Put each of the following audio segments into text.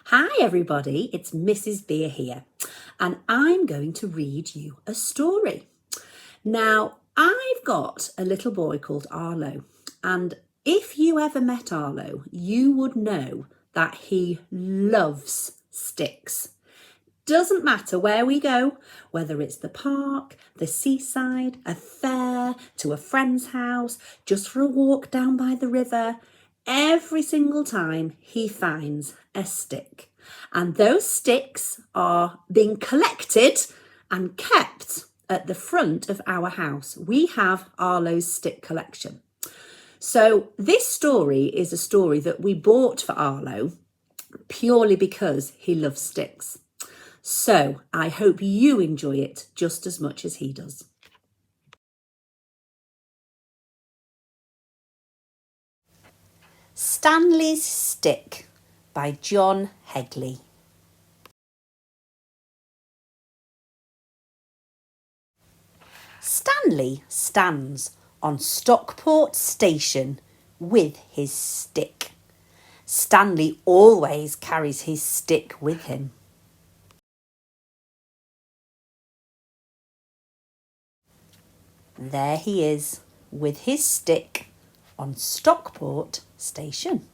Hi everybody, it's Mrs. Beer here, and I'm going to read you a story. Now, I've got a little boy called Arlo, and if you ever met Arlo, you would know that he loves sticks. Doesn't matter where we go, whether it's the park, the seaside, a fair, to a friend's house, just for a walk down by the river, every single time he finds a stick. And those sticks are being collected and kept at the front of our house. We have Arlo's stick collection. So this story is a story that we bought for Arlo purely because he loves sticks. So I hope you enjoy it just as much as he does. Stanley's Stick by John Hegley. Stanley stands on Stockport Station with his stick. Stanley always carries his stick with him. There he is with his stick on Stockport Station.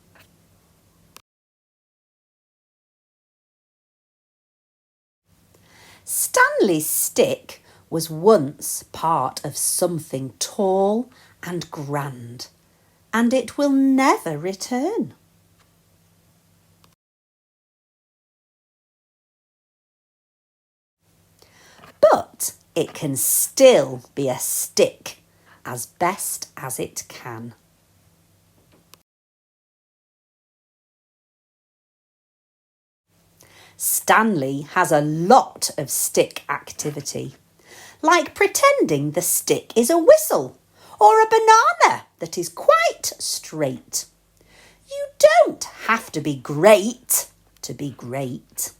Stanley's stick was once part of something tall and grand, and it will never return. But it can still be a stick as best as it can. Stanley has a lot of stick activity, like pretending the stick is a whistle or a banana that is quite straight. You don't have to be great to be great.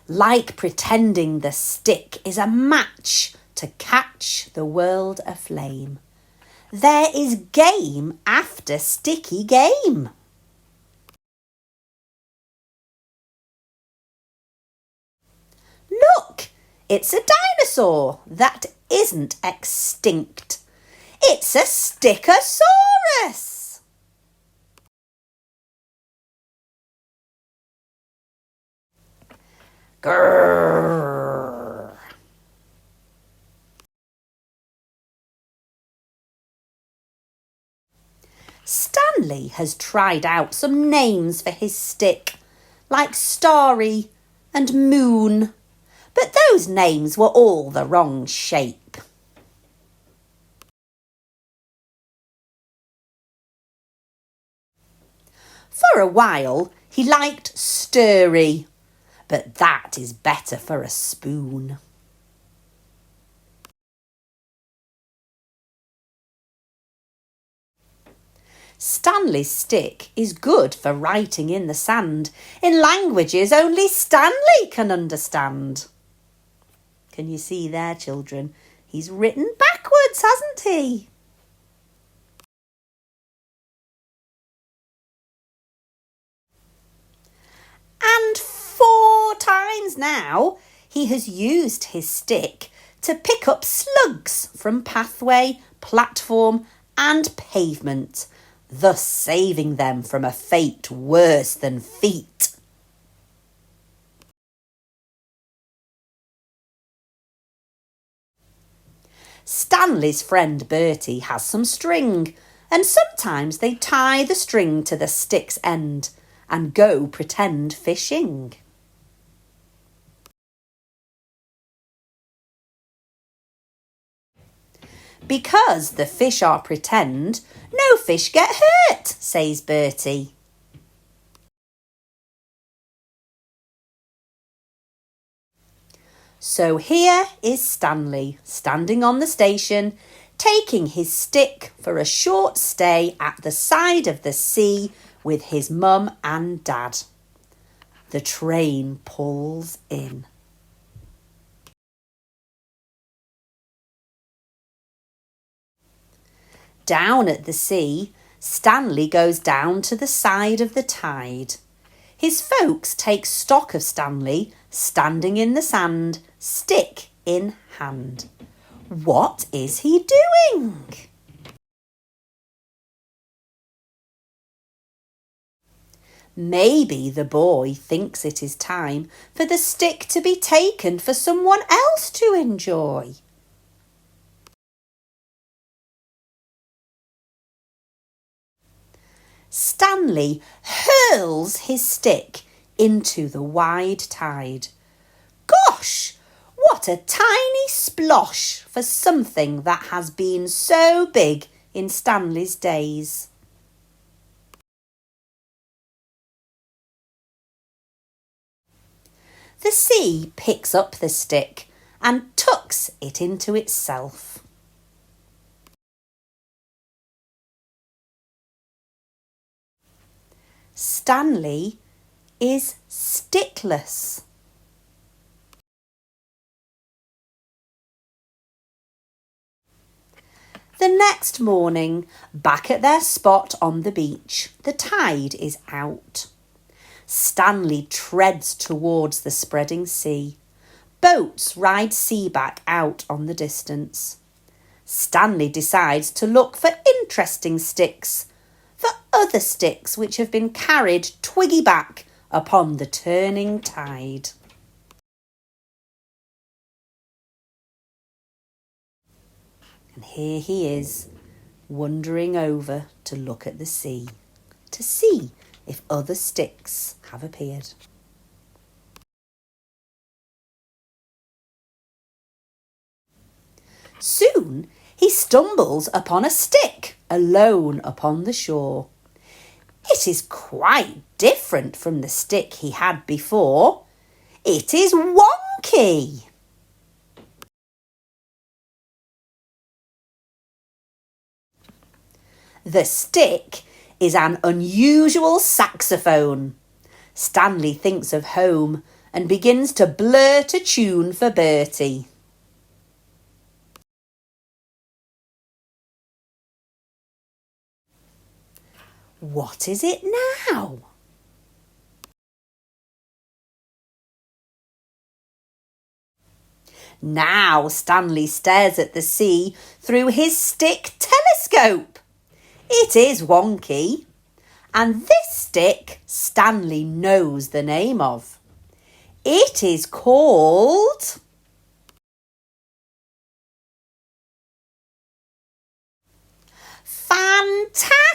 Like pretending the stick is a match to catch the world aflame. There is game after sticky game. Look, it's a dinosaur that isn't extinct. It's a Stickosaurus. Grrr. Stanley has tried out some names for his stick, like Starry and Moon, but those names were all the wrong shape. For a while, he liked Stirry, but that is better for a spoon. Stanley's stick is good for writing in the sand, in languages only Stanley can understand. Can you see there, children? He's written backwards, hasn't he? And 4 times now he has used his stick to pick up slugs from pathway, platform and pavement, thus saving them from a fate worse than feet. Stanley's friend Bertie has some string, and sometimes they tie the string to the stick's end and go pretend fishing. Because the fish are pretend, no fish get hurt, says Bertie. So here is Stanley, standing on the station, taking his stick for a short stay at the side of the sea with his mum and dad. The train pulls in. Down at the sea, Stanley goes down to the side of the tide. His folks take stock of Stanley, standing in the sand, stick in hand. What is he doing? Maybe the boy thinks it is time for the stick to be taken for someone else to enjoy. Stanley hurls his stick into the wide tide. Gosh, what a tiny splosh for something that has been so big in Stanley's days. The sea picks up the stick and tucks it into itself. Stanley is stickless. The next morning, back at their spot on the beach, the tide is out. Stanley treads towards the spreading sea. Boats ride seaback out on the distance. Stanley decides to look for interesting sticks, for other sticks which have been carried twiggy back upon the turning tide. And here he is, wandering over to look at the sea, to see if other sticks have appeared. Soon he stumbles upon a stick alone upon the shore. It is quite different from the stick he had before. It is wonky. The stick is an unusual saxophone. Stanley thinks of home and begins to blurt a tune for Bertie. What is it now? Now Stanley stares at the sea through his stick telescope. It is wonky. And this stick Stanley knows the name of. It is called Fantastic.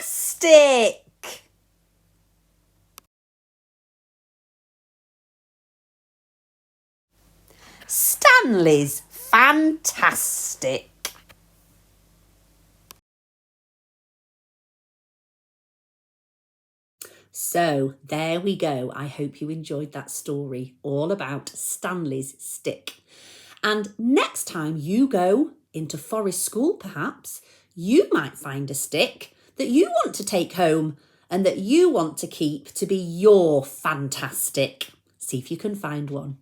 Stanley's Fantastic. So there we go. I hope you enjoyed that story all about Stanley's stick. And next time you go into Forest School, perhaps, you might find a stick that you want to take home and that you want to keep to be your fantastic. See if you can find one.